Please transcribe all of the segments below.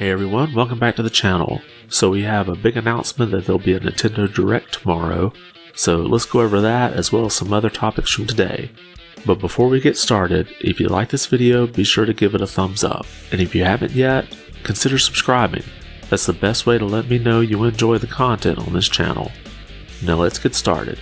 Hey everyone, welcome back to the channel. So we have a big announcement that there'll be a Nintendo Direct tomorrow, so let's go over that as well as some other topics from today. But before we get started, if you like this video, be sure to give it a thumbs up, and if you haven't yet, consider subscribing. That's the best way to let me know you enjoy the content on this channel. Now let's get started.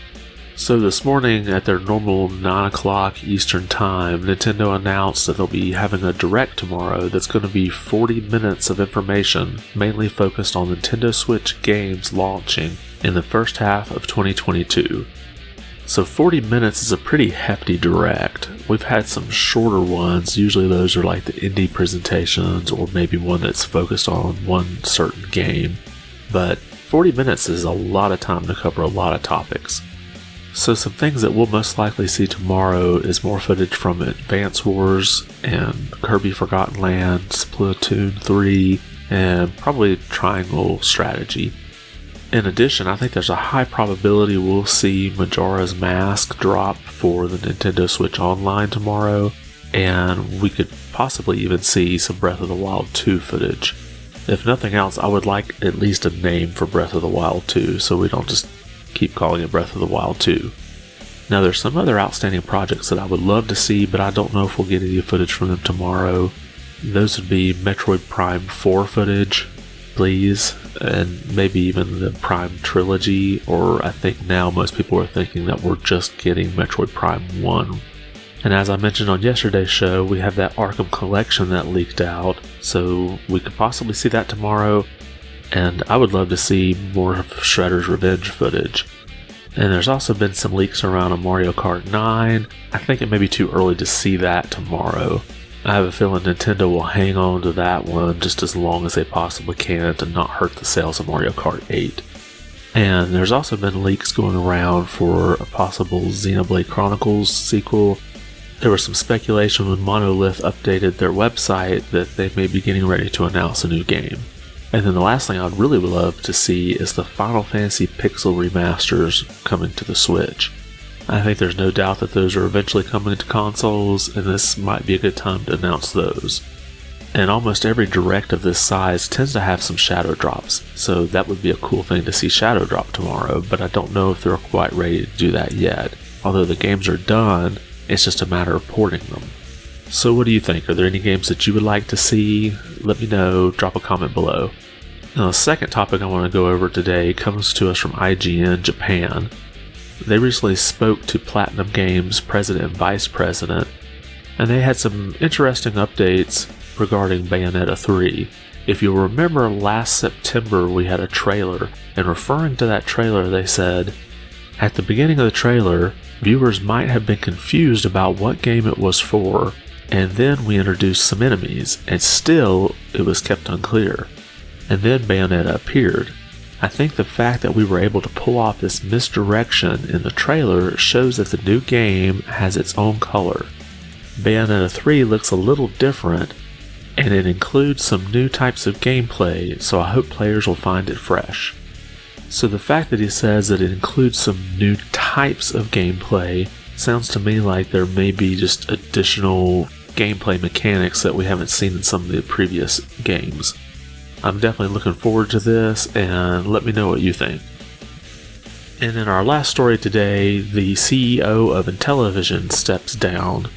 So this morning at their normal 9 o'clock Eastern Time, Nintendo announced that they'll be having a Direct tomorrow that's going to be 40 minutes of information, mainly focused on Nintendo Switch games launching in the first half of 2022. So 40 minutes is a pretty hefty Direct. We've had some shorter ones, usually those are like the indie presentations or maybe one that's focused on one certain game. But 40 minutes is a lot of time to cover a lot of topics. So some things that we'll most likely see tomorrow is more footage from Advance Wars and Kirby Forgotten Land, Splatoon 3, and probably Triangle Strategy. In addition, I think there's a high probability we'll see Majora's Mask drop for the Nintendo Switch Online tomorrow, and we could possibly even see some Breath of the Wild 2 footage. If nothing else, I would like at least a name for Breath of the Wild 2, so we don't just keep calling it Breath of the Wild 2. Now there's some other outstanding projects that I would love to see, but I don't know if we'll get any footage from them tomorrow. Those would be Metroid Prime 4 footage, please, and maybe even the Prime Trilogy, or I think now most people are thinking that we're just getting Metroid Prime 1. And as I mentioned on yesterday's show, we have that Arkham Collection that leaked out, so we could possibly see that tomorrow. And I would love to see more of Shredder's Revenge footage. And there's also been some leaks around a Mario Kart 9. I think it may be too early to see that tomorrow. I have a feeling Nintendo will hang on to that one just as long as they possibly can to not hurt the sales of Mario Kart 8. And there's also been leaks going around for a possible Xenoblade Chronicles sequel. There was some speculation when Monolith updated their website that they may be getting ready to announce a new game. And then the last thing I'd really love to see is the Final Fantasy Pixel remasters coming to the Switch. I think there's no doubt that those are eventually coming to consoles, and this might be a good time to announce those. And almost every Direct of this size tends to have some shadow drops, so that would be a cool thing to see shadow drop tomorrow, but I don't know if they're quite ready to do that yet. Although the games are done, it's just a matter of porting them. So what do you think? Are there any games that you would like to see? Let me know, drop a comment below. Now the second topic I want to go over today comes to us from IGN Japan. They recently spoke to Platinum Games President and Vice President, and they had some interesting updates regarding Bayonetta 3. If you'll remember, last September we had a trailer, and referring to that trailer they said, "At the beginning of the trailer, viewers might have been confused about what game it was for, and then we introduced some enemies, and still it was kept unclear. And then Bayonetta appeared. I think the fact that we were able to pull off this misdirection in the trailer shows that the new game has its own color. Bayonetta 3 looks a little different, and it includes some new types of gameplay, so I hope players will find it fresh." So the fact that he says that it includes some new types of gameplay sounds to me like there may be just additional gameplay mechanics that we haven't seen in some of the previous games. I'm definitely looking forward to this, and let me know what you think. And in our last story today, the CEO of Intellivision steps down.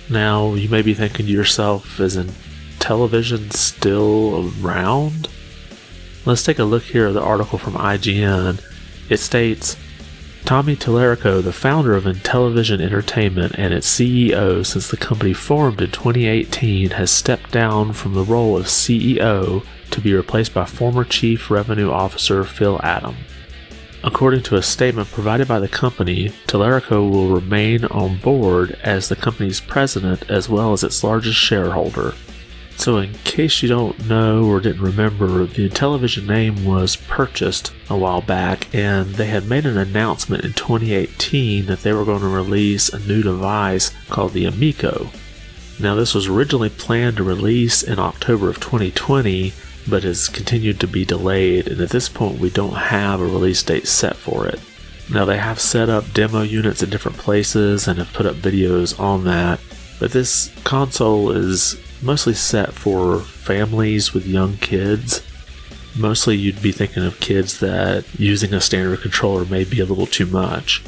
Now, you may be thinking to yourself, is Intellivision still around? Let's take a look here at the article from IGN. It states, Tommy Tallarico, the founder of Intellivision Entertainment and its CEO since the company formed in 2018, has stepped down from the role of CEO to be replaced by former Chief Revenue Officer Phil Adam. According to a statement provided by the company, Tallarico will remain on board as the company's president as well as its largest shareholder. So in case you don't know or didn't remember, the Intellivision name was purchased a while back, and they had made an announcement in 2018 that they were going to release a new device called the Amico. Now this was originally planned to release in October of 2020, but has continued to be delayed, and at this point we don't have a release date set for it. Now they have set up demo units in different places and have put up videos on that, but this console is mostly set for families with young kids. Mostly you'd be thinking of kids that using a standard controller may be a little too much.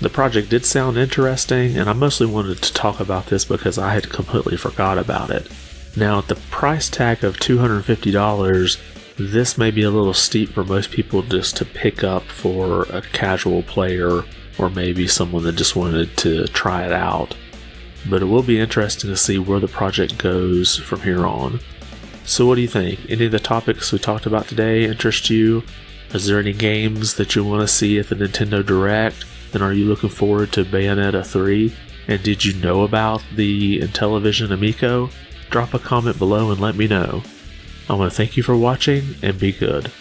The project did sound interesting, and I mostly wanted to talk about this because I had completely forgot about it. Now, at the price tag of $250, this may be a little steep for most people just to pick up for a casual player or maybe someone that just wanted to try it out. But it will be interesting to see where the project goes from here on. So what do you think? Any of the topics we talked about today interest you? Is there any games that you want to see at the Nintendo Direct? And are you looking forward to Bayonetta 3? And did you know about the Intellivision Amico? Drop a comment below and let me know. I want to thank you for watching, and be good.